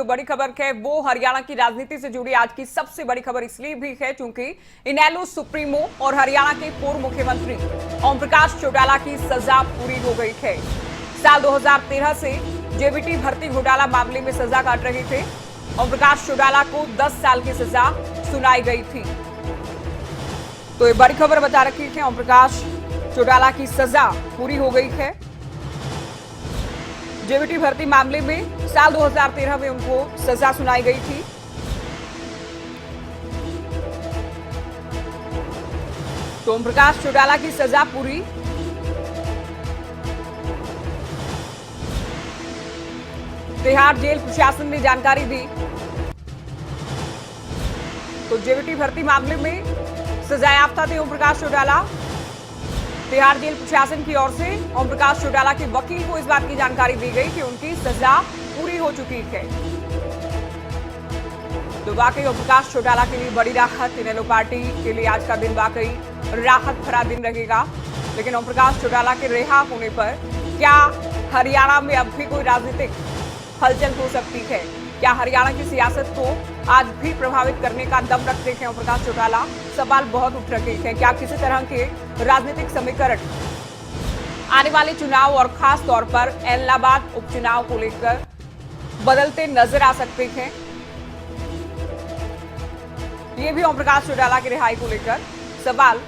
तो बड़ी खबर है वो हरियाणा की राजनीति से जुड़ी आज की सबसे बड़ी खबर इसलिए भी है क्योंकि इनेलो सुप्रीमो और हरियाणा के पूर्व मुख्यमंत्री ओम प्रकाश चौटाला की सजा पूरी हो गई है। साल 2013 से जेबीटी भर्ती घोटाला मामले में सजा काट रहे थे। ओम प्रकाश चौटाला को 10 साल की सजा सुनाई गई थी। तो ये बड़ी खबर बता रखी है, ओम प्रकाश चौटाला की सजा पूरी हो गई है। जेबीटी भर्ती मामले में साल 2013 में उनको सजा सुनाई गई थी। तो ओम प्रकाश चौटाला की सजा पूरी। तिहाड़ जेल प्रशासन ने जानकारी दी। तो जेबीटी भर्ती मामले में सजायाफ्ता थे ओम प्रकाश चौटाला। तिहाड़ जेल प्रशासन की ओर से ओम प्रकाश चौटाला के वकील को इस बात की जानकारी दी गई कि उनकी सजा पूरी हो चुकी है। तो वाकई ओम प्रकाश चौटाला के लिए बड़ी राहत। इनेलो पार्टी के लिए आज का दिन वाकई राहत भरा दिन रहेगा। लेकिन ओम प्रकाश चौटाला के रिहा होने पर क्या हरियाणा में अब भी कोई राजनीतिक हलचल हो सकती है? क्या हरियाणा की सियासत को आज भी प्रभावित करने का दम रखते हैं ओम प्रकाश चौटाला? सवाल बहुत उठ रहे हैं। क्या किसी तरह के राजनीतिक समीकरण आने वाले चुनाव और खास तौर पर इलाहाबाद उपचुनाव को लेकर बदलते नजर आ सकते हैं? ये भी ओम प्रकाश चौटाला की रिहाई को लेकर सवाल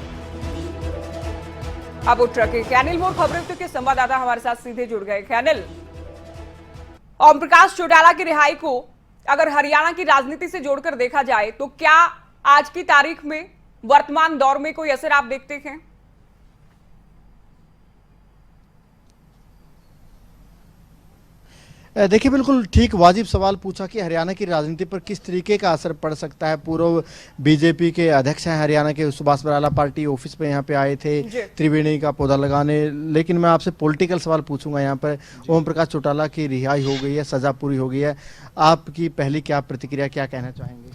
अब उठ रहे हैं। अनिल मोर खबरें के संवाददाता हमारे साथ सीधे जुड़ गए। अनिल, ओम प्रकाश चौटाला की रिहाई को अगर हरियाणा की राजनीति से जोड़कर देखा जाए तो क्या आज की तारीख में वर्तमान दौर में कोई असर आप देखते हैं? देखिए, बिल्कुल ठीक वाजिब सवाल पूछा कि हरियाणा की राजनीति पर किस तरीके का असर पड़ सकता है। पूर्व बीजेपी के अध्यक्ष हैं हरियाणा के, सुभाष बराला पार्टी ऑफिस पे यहाँ पे आए थे त्रिवेणी का पौधा लगाने। लेकिन मैं आपसे पॉलिटिकल सवाल पूछूंगा। यहाँ पर ओम प्रकाश चौटाला की रिहाई हो गई है, सजा पूरी हो गई है, आपकी पहली क्या प्रतिक्रिया, क्या कहना चाहेंगे?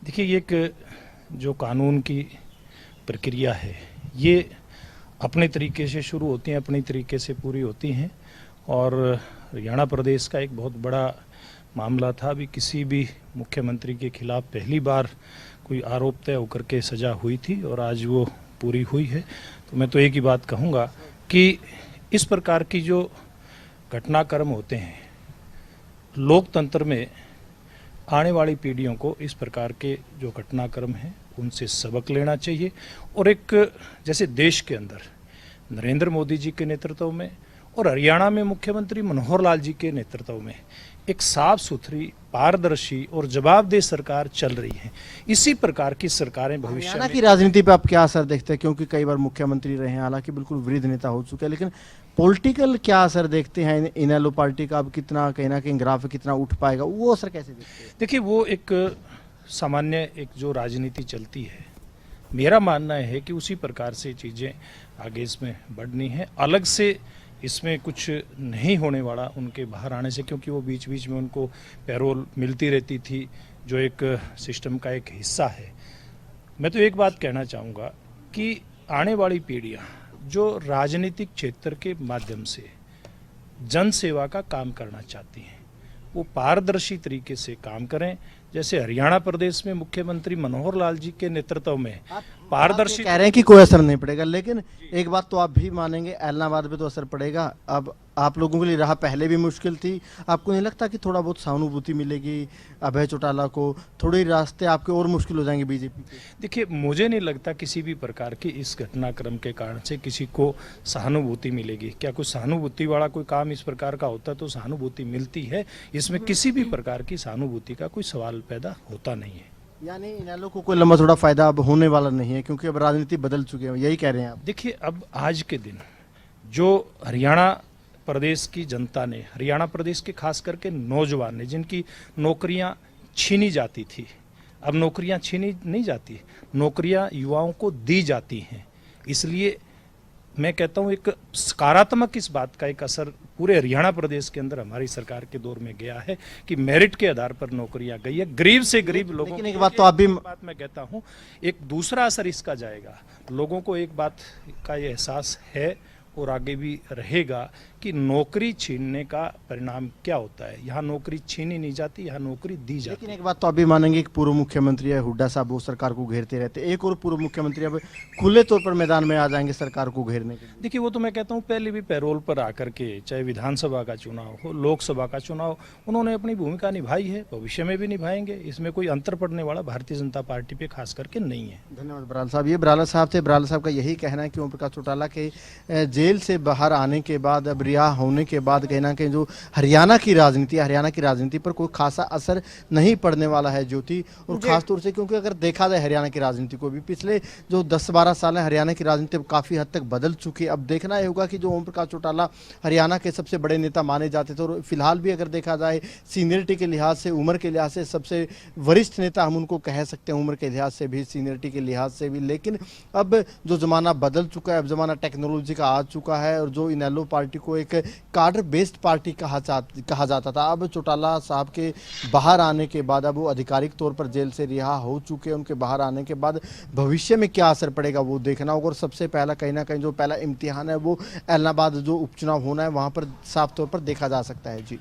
देखिए, ये एक जो कानून की प्रक्रिया है ये अपने तरीके से शुरू होती हैं, अपनी तरीके से पूरी होती हैं। और हरियाणा प्रदेश का एक बहुत बड़ा मामला था। अभी किसी भी मुख्यमंत्री के खिलाफ पहली बार कोई आरोप तय होकर के सजा हुई थी और आज वो पूरी हुई है। तो मैं तो एक ही बात कहूँगा कि इस प्रकार की जो घटनाक्रम होते हैं, लोकतंत्र में आने वाली पीढ़ियों को इस प्रकार के जो घटनाक्रम हैं उनसे सबक लेना चाहिए। और एक जैसे देश के अंदर नरेंद्र मोदी जी के नेतृत्व में और हरियाणा में मुख्यमंत्री मनोहर लाल जी के नेतृत्व में एक साफ सुथरी, पारदर्शी और जवाबदेह सरकार चल रही है। इसी प्रकार की सरकारें भविष्य में। हरियाणा की राजनीति पे आप क्या असर देखते हैं? क्योंकि कई बार मुख्यमंत्री रहे हैं, हालांकि बिल्कुल वृद्ध नेता हो चुके हैं, लेकिन पॉलिटिकल क्या असर देखते हैं इनेलो पार्टी का? अब कितना कहीं ना कहीं ग्राफ कितना उठ पाएगा, वो असर कैसे देखते हैं? देखिए, वो एक सामान्य एक जो राजनीति चलती है, मेरा मानना है कि उसी प्रकार से चीज़ें आगे इसमें बढ़नी है। अलग से इसमें कुछ नहीं होने वाला उनके बाहर आने से, क्योंकि वो बीच बीच में उनको पैरोल मिलती रहती थी जो एक सिस्टम का एक हिस्सा है। मैं तो एक बात कहना चाहूँगा कि आने वाली पीढ़ियाँ जो राजनीतिक क्षेत्र के माध्यम से जन सेवा का काम करना चाहती हैं वो पारदर्शी तरीके से काम करें। जैसे हरियाणा प्रदेश में मुख्यमंत्री मनोहर लाल जी के नेतृत्व में पारदर्शी कह रहे हैं कि कोई असर नहीं पड़ेगा, लेकिन एक बात तो आप भी मानेंगे, इलाहाबाद पे तो असर पड़ेगा। अब आप लोगों के लिए राह पहले भी मुश्किल थी, आपको नहीं लगता कि थोड़ा बहुत सहानुभूति मिलेगी अभय चौटाला को? थोड़े रास्ते आपके और मुश्किल हो जाएंगे बीजेपी के? देखिए, मुझे नहीं लगता किसी भी प्रकार की इस घटनाक्रम के कारण से किसी को सहानुभूति मिलेगी। क्या कोई सहानुभूति वाला कोई काम इस प्रकार का होता तो सहानुभूति मिलती है। इसमें किसी भी प्रकार की सहानुभूति का कोई सवाल पैदा होता नहीं है। यानी इनेलो को कोई लंबा थोड़ा फायदा अब होने वाला नहीं है, क्योंकि अब राजनीति बदल चुके हैं, यही कह रहे हैं आप? देखिए, अब आज के दिन जो हरियाणा प्रदेश की जनता ने, हरियाणा प्रदेश के खास करके नौजवान ने, जिनकी नौकरियां छीनी जाती थी, अब नौकरियां छीनी नहीं जाती, नौकरियां युवाओं को दी जाती हैं। इसलिए मैं कहता हूं एक सकारात्मक इस बात का एक असर पूरे हरियाणा प्रदेश के अंदर हमारी सरकार के दौर में गया है कि मेरिट के आधार पर नौकरियां गई है गरीब से गरीब लोगों को। लेकिन एक बात तो आप भी बात मैं कहता हूं, एक दूसरा असर इसका जाएगा। लोगों को एक बात का ये एहसास है और आगे भी रहेगा कि नौकरी छीनने का परिणाम क्या होता है। यहाँ नौकरी छीनी नहीं जाती, यहाँ नौकरी दी जाती लेकिन है। एक बात तो अभी मानेंगे कि पूर्व मुख्यमंत्री है हुड्डा साहब, वो सरकार को घेरते रहते, एक और पूर्व मुख्यमंत्री अब खुले तौर पर मैदान में आ जाएंगे सरकार को घेरने के लिए। देखिए, वो तो मैं कहता हूँ पहले भी पैरोल पर आकर के, चाहे विधानसभा का चुनाव हो, लोकसभा का चुनाव, उन्होंने अपनी भूमिका निभाई है, भविष्य में भी निभाएंगे। इसमें कोई अंतर पड़ने वाला भारतीय जनता पार्टी पे खास करके नहीं है। धन्यवाद बराल साहब। ये बराला साहब थे। बराला साहब का यही कहना है कि ओम प्रकाश चौटाला के जेल से बाहर आने के बाद, अब रिहा होने के बाद कहीं ना कहीं जो हरियाणा की राजनीति पर कोई खासा असर नहीं पड़ने वाला है ज्योति, और खासतौर से क्योंकि अगर देखा जाए हरियाणा की राजनीति को भी, पिछले जो 10-12 साल है हरियाणा की राजनीति काफी हद तक बदल चुकी है। अब देखना ये होगा कि जो ओम प्रकाश चौटाला हरियाणा के सबसे बड़े नेता माने जाते थे, और फिलहाल भी अगर देखा जाए सीनियरिटी के लिहाज से, उम्र के लिहाज से सबसे वरिष्ठ नेता हम उनको कह सकते हैं, उम्र के लिहाज से भी, सीनियरिटी के लिहाज से भी। लेकिन अब जो जमाना बदल चुका है, अब जमाना टेक्नोलॉजी का आ चुका है, और जो इनेलो पार्टी को एक कार्डर बेस्ड पार्टी कहा जाता था, अब चौटाला साहब के बाहर आने के बाद, अब वो आधिकारिक तौर पर जेल से रिहा हो चुके हैं, उनके बाहर आने के बाद भविष्य में क्या असर पड़ेगा वो देखना होगा। और सबसे पहला कहीं ना कहीं जो पहला इम्तिहान है वो इलाहाबाद जो उपचुनाव होना है वहां पर साफ तौर पर देखा जा सकता है। जी।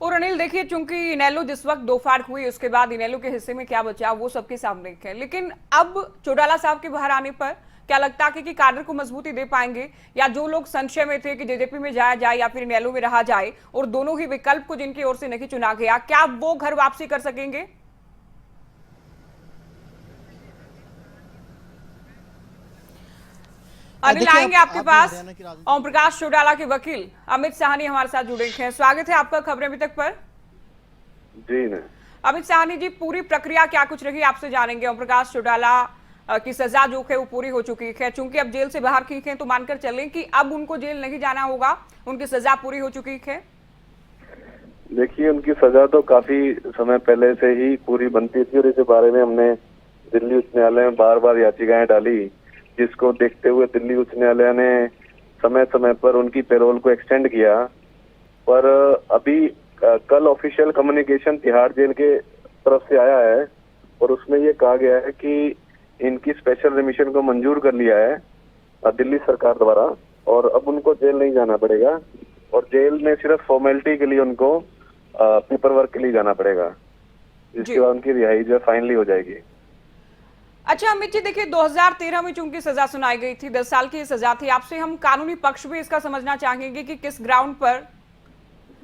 और अनिल, देखिए, चूंकि इनेलो जिस वक्त दो फाड़ हुई, उसके बाद इनेलो के हिस्से में क्या बचा वो सबके सामने है, लेकिन अब चौटाला साहब के बाहर आने पर क्या लगता है कि काडर को मजबूती दे पाएंगे, या जो लोग संशय में थे कि जेजेपी में जाया जाए या फिर इनेलो में रहा जाए, और दोनों ही विकल्प को जिनकी ओर से नहीं चुना गया, क्या वो घर वापसी कर सकेंगे? अनिल, आएंगे आपके पास। ओम प्रकाश चौटाला के वकील अमित साहनी हमारे साथ जुड़े हैं। स्वागत है आपका खबरें अभी तक पर। जी नहीं। अमित साहनी जी, पूरी प्रक्रिया क्या कुछ रही आपसे जानेंगे। ओम प्रकाश चौटाला की सजा जो है वो पूरी हो चुकी है, चूंकि अब जेल से बाहर की है, तो मानकर चलें कि अब उनको जेल नहीं जाना होगा, उनकी सजा पूरी हो चुकी है। देखिए, उनकी सजा तो काफी समय पहले से ही पूरी बनती थी, और इस बारे में हमने दिल्ली उच्च न्यायालय में बार बार याचिकाएं डाली, जिसको देखते हुए दिल्ली उच्च न्यायालय ने समय समय पर उनकी पैरोल को एक्सटेंड किया। पर अभी कल ऑफिशियल कम्युनिकेशन तिहाड़ जेल के तरफ से आया है, और उसमें ये कहा गया है कि इनकी स्पेशल रिमिशन को मंजूर कर लिया है दिल्ली सरकार द्वारा, और अब उनको जेल नहीं जाना पड़ेगा, और जेल में सिर्फ फॉर्मेलिटी के लिए उनको पेपर वर्क के लिए जाना पड़ेगा, जिसके बाद उनकी रिहाई जो फाइनली हो जाएगी। अच्छा अमित जी, देखिए 2013 में चूंकि सजा सुनाई गई थी, 10 साल की सजा थी। आपसे हम कानूनी पक्ष भी इसका समझना चाहेंगे कि किस ग्राउंड पर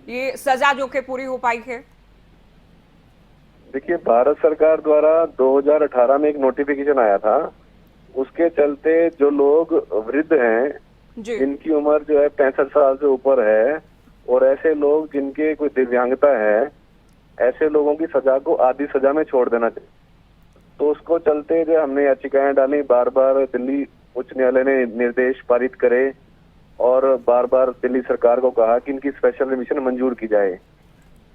ये सजा जो कि पूरी हो पाई है। देखिए, भारत सरकार द्वारा 2018 में एक नोटिफिकेशन आया था, उसके चलते जो लोग वृद्ध हैं, जिनकी उम्र जो है 65 साल से ऊपर है, और ऐसे लोग जिनके कोई दिव्यांगता है, ऐसे लोगों की सजा को आधी सजा में छोड़ देना चाहिए। तो उसको चलते जो हमने याचिकाएं डाली, बार बार दिल्ली उच्च न्यायालय ने निर्देश पारित करे, और बार बार दिल्ली सरकार को कहा कि इनकी स्पेशल रिमिशन मंजूर की जाए।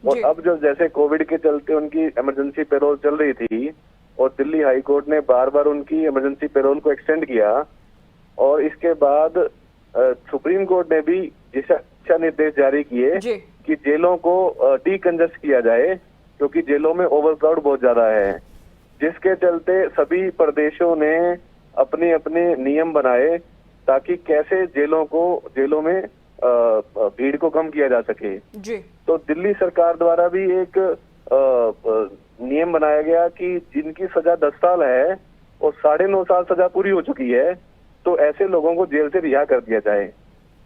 और अब जो जैसे कोविड के चलते उनकी इमरजेंसी पैरोल चल रही थी, और दिल्ली हाई कोर्ट ने बार बार उनकी इमरजेंसी पैरोल को एक्सटेंड किया, और इसके बाद सुप्रीम कोर्ट ने भी दिशा निर्देश जारी किए कि जेलों को डीकंजस्ट किया जाए, क्योंकि जेलों में ओवरक्राउड बहुत ज्यादा है, जिसके चलते सभी प्रदेशों ने अपने अपने नियम बनाए ताकि कैसे जेलों में भीड़ को कम किया जा सके। तो दिल्ली सरकार द्वारा भी एक नियम बनाया गया कि जिनकी सजा 10 साल है और 9.5 साल सजा पूरी हो चुकी है, तो ऐसे लोगों को जेल से रिहा कर दिया जाए।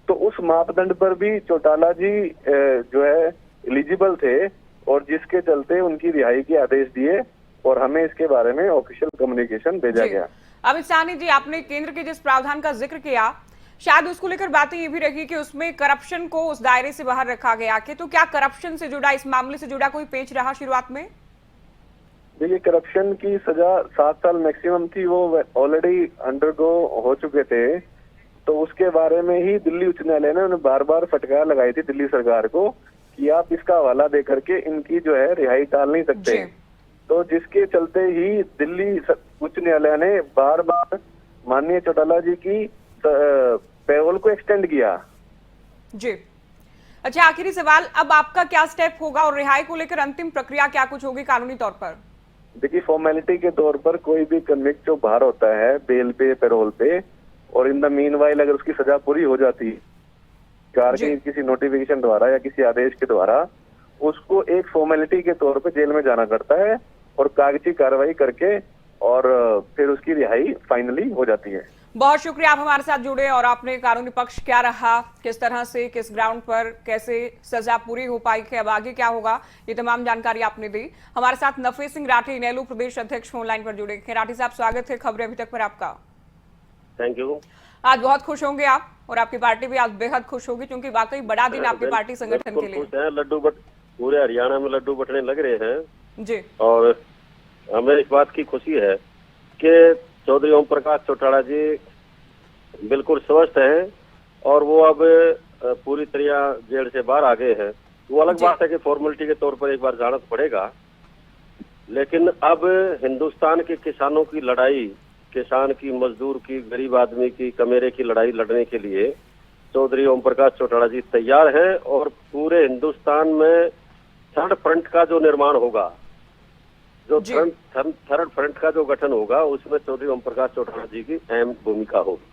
तो उस मापदंड पर भी चौटाला जी जो है एलिजिबल थे, और जिसके चलते उनकी रिहाई के आदेश दिए, और हमें इसके बारे में ऑफिशियल कम्युनिकेशन भेजा गया। अमित साहनी जी, आपने केंद्र के जिस प्रावधान का जिक्र किया, शायद उसको लेकर बातें ये भी रही कि उसमें करप्शन को उस दायरे से बाहर रखा गया कि, तो क्या करप्शन से जुड़ा, इस मामले से जुड़ा कोई पेच रहा शुरुआत में? देखिए, करप्शन की सजा 7 साल मैक्सिमम थी, वो ऑलरेडी अंडरगो हो चुके थे, तो उसके बारे में ही दिल्ली उच्च न्यायालय ने उन्हें बार बार फटकार लगाई थी दिल्ली सरकार को कि आप इसका हवाला दे करके इनकी जो है रिहाई टाल नहीं सकते। तो जिसके चलते ही दिल्ली उच्च न्यायालय ने बार बार माननीय चौटाला जी की पैरोल को एक्सटेंड किया। जी। अच्छा, आखिरी सवाल, अब आपका क्या स्टेप होगा, और रिहाई को लेकर अंतिम प्रक्रिया क्या कुछ होगी कानूनी तौर पर? देखिए, फॉर्मेलिटी के तौर पर कोई भी कन्विक्ट जो बाहर होता है बेल पे, पैरोल पे, और इन द मीनवाइल अगर उसकी सजा पूरी हो जाती कार के किसी नोटिफिकेशन द्वारा या किसी आदेश के द्वारा, उसको एक फॉर्मेलिटी के तौर पे जेल में जाना करता है और कागजी कार्रवाई करके और फिर उसकी रिहाई फाइनली हो जाती है। बहुत शुक्रिया, आप हमारे साथ जुड़े और आपने कानूनी पक्ष क्या रहा, किस तरह से, किस ग्राउंड पर, कैसे सजा पूरी हो पाई है, अब आगे क्या होगा, ये तमाम जानकारी आपने दी। हमारे साथ नफीस सिंह राठी, इनेलो प्रदेश अध्यक्ष फोन लाइन पर जुड़े हैं। राठी साहब, स्वागत है खबरें अभी तक पर आपका। Thank you. आज बहुत खुश होंगे आप और आपकी पार्टी भी आज बेहद खुश होगी, क्योंकि वाकई बड़ा दिन आपकी पार्टी संगठन के लिए। लड्डू पूरे हरियाणा में लड्डू बटने लग रहे हैं जी, और हमें इस बात की खुशी है कि चौधरी ओम प्रकाश चौटाला जी बिल्कुल स्वस्थ हैं और वो अब पूरी तरह जेल से बाहर आ गए हैं। वो अलग बात है कि फॉर्मेलिटी के तौर पर एक बार जाना पड़ेगा, लेकिन अब हिंदुस्तान के किसानों की लड़ाई, किसान की, मजदूर की, गरीब आदमी की, कमेरे की लड़ाई लड़ने के लिए चौधरी ओम प्रकाश चौटाला जी तैयार हैं और पूरे हिंदुस्तान में थर्ड फ्रंट का जो निर्माण होगा, जो थर्ड फ्रंट का जो गठन होगा, उसमें चौधरी ओम प्रकाश चौटाला जी की अहम भूमिका होगी।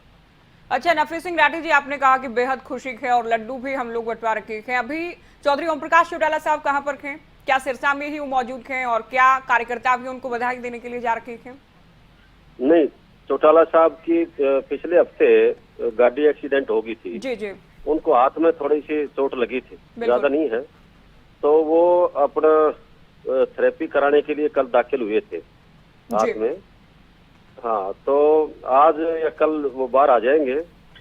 अच्छा, नफीस सिंह राठी जी, आपने कहा कि बेहद खुशी है और लड्डू भी हम लोग बंटवा रखे हैं। अभी चौधरी ओम प्रकाश चौटाला साहब कहाँ पर हैं? क्या सिरसा में ही वो मौजूद हैं और क्या कार्यकर्ता भी उनको बधाई देने के लिए जा रखे हैं? नहीं, चौटाला साहब की पिछले हफ्ते गाड़ी एक्सीडेंट हो गई थी। जी जी, उनको हाथ में थोड़ी सी चोट लगी थी, ज्यादा नहीं है, तो वो अपना थेरेपी कराने के लिए कल दाखिल हुए थे हाथ में। हाँ, तो आज या कल वो बाहर आ जाएंगे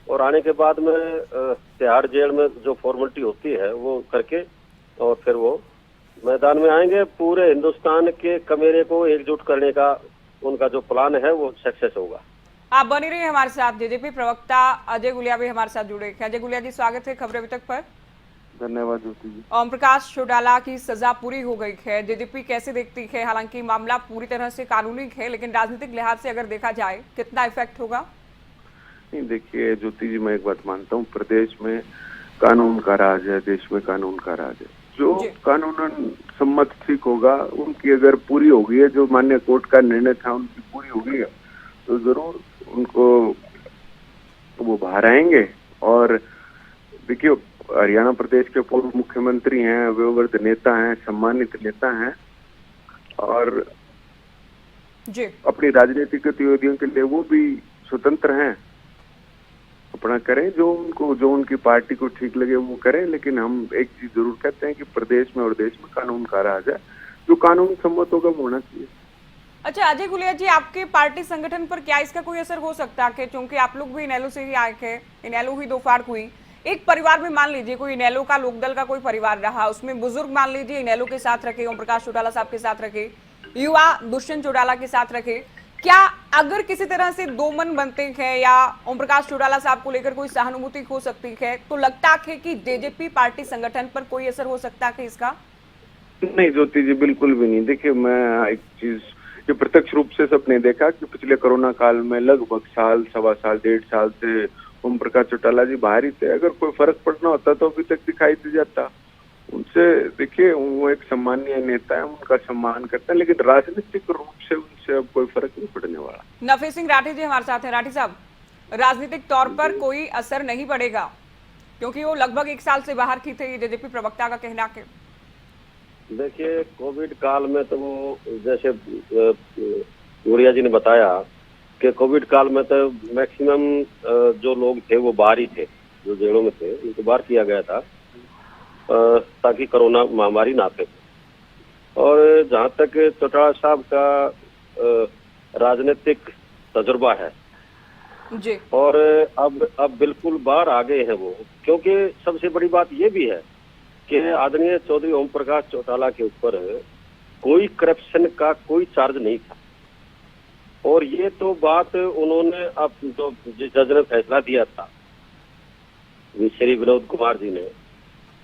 और आने के बाद में तिहाड़ जेल में जो फॉर्मेलिटी होती है वो करके और फिर वो मैदान में आएंगे। पूरे हिंदुस्तान के कमेरे को एकजुट करने का उनका जो प्लान है वो सक्सेस होगा। आप बनी रहिए हमारे साथ। जेजेपी प्रवक्ता अजय गुलिया भी हमारे साथ जुड़े हैं। अजय गुलिया जी, स्वागत है खबरें अभी तक पर। धन्यवाद ज्योति जी। ओम प्रकाश चौटाला की सजा पूरी हो गई है, जेजेपी कैसे देखती है? हालांकि मामला पूरी तरह से कानूनी है, लेकिन राजनीतिक लिहाज से अगर देखा जाए कितना इफेक्ट होगा? नहीं, देखिए ज्योति जी, मैं एक बात मानता हूँ, प्रदेश में कानून का राज है, देश में कानून का राज है। जो कानूनन सम्मत ठीक होगा, उनकी अगर पूरी हो गई है, जो माननीय कोर्ट का निर्णय था उनकी पूरी हो गई है, तो जरूर उनको वो बाहर आएंगे। और देखिए, हरियाणा प्रदेश के पूर्व मुख्यमंत्री हैं, वयोवृद्ध नेता हैं, सम्मानित नेता हैं और जी, अपनी राजनीतिक गतिविधियों के लिए वो भी स्वतंत्र हैं, अपना करें जो उनकी पार्टी को ठीक लगे वो करें। लेकिन हम एक चीज जरूर कहते हैं कि प्रदेश में और देश में कानून का राज है, जो कानून सम्मत होगा वो होना चाहिए। अच्छा अजय गुलिया जी, आपके पार्टी संगठन पर क्या इसका कोई असर हो सकता है? क्योंकि आप लोग भी इनेलो से ही आए थे, इनेलो ही दो फाड़ हुई। एक परिवार में मान लीजिए कोई इनेलो का, लोकदल का कोई परिवार रहा, उसमें बुजुर्ग मान लीजिए इनेलो के साथ रखे, ओम प्रकाश चौटाला साहब के साथ रखे, युवा दुष्यंत चौटाला के साथ रखे, क्या अगर किसी तरह से दो मन बनते हैं या ओम प्रकाश चौटाला साहब को लेकर कोई सहानुभूति हो सकती है, तो लगता है कि जेजेपी पार्टी संगठन पर कोई असर हो सकता है इसका? नहीं ज्योति जी, बिल्कुल भी नहीं। देखिए, मैं एक चीज जो प्रत्यक्ष रूप से सबने देखा कि पिछले कोरोना काल में लगभग साल, सवा साल, 1.5 साल से ओम प्रकाश चौटाला जी बाहर ही थे। अगर कोई फर्क पड़ना होता तो अभी तक दिखाई दे जाता उनसे। देखिए, वो एक सम्मानीय नेता है, उनका सम्मान करते हैं, लेकिन राजनीतिक रूप से उनसे अब कोई फर्क नहीं पड़ने वाला। नफीस सिंह राठी जी हमारे साथ हैं। राठी साहब, राजनीतिक तौर पर कोई असर नहीं पड़ेगा क्योंकि वो लगभग 1 साल से बाहर की थे, जेजेपी प्रवक्ता का कहना है। देखिए, कोविड काल में तो वो जैसे गुड़िया जी ने बताया कि कोविड काल में तो मैक्सिमम जो लोग थे वो बाहर ही थे, जो जेलों में थे उनको बाहर किया गया था ताकि कोरोना महामारी ना फैले। और जहाँ तक चौटाला साहब का राजनीतिक तजुर्बा है जी, और अब बिल्कुल बाहर आ गए हैं वो, क्योंकि सबसे बड़ी बात ये भी है कि आदरणीय चौधरी ओम प्रकाश चौटाला के ऊपर कोई करप्शन का कोई चार्ज नहीं था। और ये तो बात उन्होंने अब जो जिस जज ने फैसला दिया था, श्री विनोद कुमार जी ने,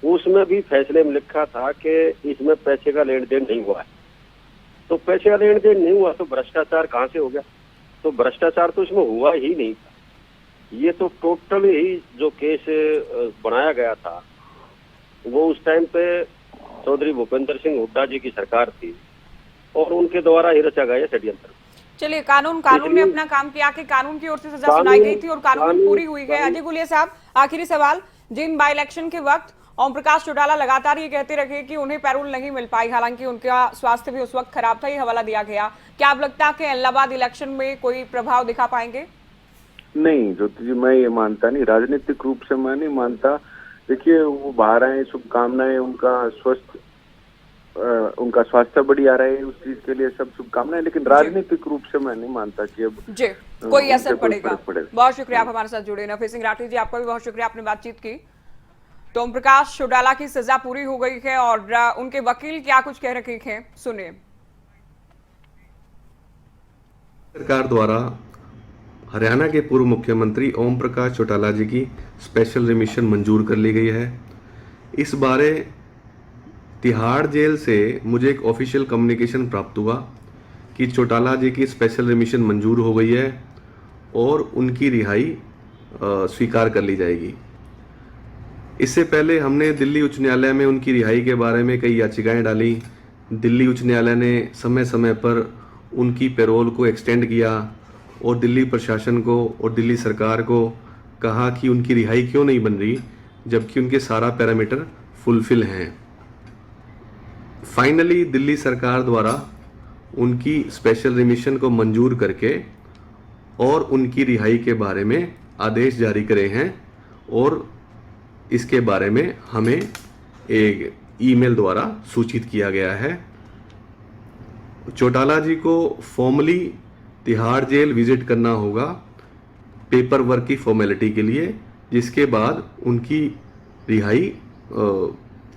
उसमें भी फैसले में लिखा था कि इसमें पैसे का लेन देन नहीं हुआ है। तो पैसे का लेन देन नहीं हुआ तो भ्रष्टाचार कहाँ से हो गया? तो भ्रष्टाचार तो इसमें हुआ ही नहीं था। ये तो टोटल ही जो केस बनाया गया था वो उस टाइम पे चौधरी भूपेंद्र सिंह हुड्डा जी की सरकार थी और उनके द्वारा ही रचा गया षड्यंत्र। चलिए, कानून ने अपना काम किया कि कानून की ओर से सजा सुनाई गई थी और कानून पूरी हुई है। अजय गुलिया साहब, आखिरी सवाल, जिन बाई इलेक्शन के वक्त ओम प्रकाश चौटाला लगातार ये कहते रहे कि उन्हें पैरोल नहीं मिल पाई, हालांकि उनका स्वास्थ्य भी उस वक्त खराब था, ये हवाला दिया गया, क्या अब लगता है कि इलाहाबाद इलेक्शन में कोई प्रभाव दिखा पाएंगे? नहीं ज्योति जी, मैं ये मानता नहीं, राजनीतिक रूप से मैं नहीं मानता। देखिए, वो बाहर आए, शुभकामनाएं, उनका स्वास्थ्य बढ़िया रहे, उस चीज के लिए सब शुभकामनाएं, लेकिन राजनीतिक रूप से मैं नहीं मानता कि अब जी कोई असर पड़ेगा। बहुत शुक्रिया आप हमारे साथ जुड़े। नफीस सिंह राठी जी, आपका भी बहुत शुक्रिया, आपने बातचीत की। तो ओम प्रकाश चौटाला की सजा पूरी हो गई है और उनके वकील क्या कुछ कह रहे हैं, सुनिए। सरकार द्वारा हरियाणा के पूर्व मुख्यमंत्री ओम प्रकाश चौटाला जी की स्पेशल रिमिशन मंजूर कर ली गई है। इस बारे तिहाड़ जेल से मुझे एक ऑफिशियल कम्युनिकेशन प्राप्त हुआ कि चौटाला जी की स्पेशल रिमिशन मंजूर हो गई है और उनकी रिहाई स्वीकार कर ली जाएगी। इससे पहले हमने दिल्ली उच्च न्यायालय में उनकी रिहाई के बारे में कई याचिकाएं डाली। दिल्ली उच्च न्यायालय ने समय समय पर उनकी पैरोल को एक्सटेंड किया और दिल्ली प्रशासन को और दिल्ली सरकार को कहा कि उनकी रिहाई क्यों नहीं बन रही, जबकि उनके सारा पैरामीटर फुलफिल हैं। फाइनली दिल्ली सरकार द्वारा उनकी स्पेशल रिमिशन को मंजूर करके और उनकी रिहाई के बारे में आदेश जारी करे हैं और इसके बारे में हमें एक ईमेल द्वारा सूचित किया गया है। चौटाला जी को फॉर्मली तिहाड़ जेल विजिट करना होगा पेपर वर्क की फॉर्मेलिटी के लिए, जिसके बाद उनकी रिहाई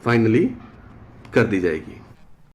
फाइनली कर दी जाएगी।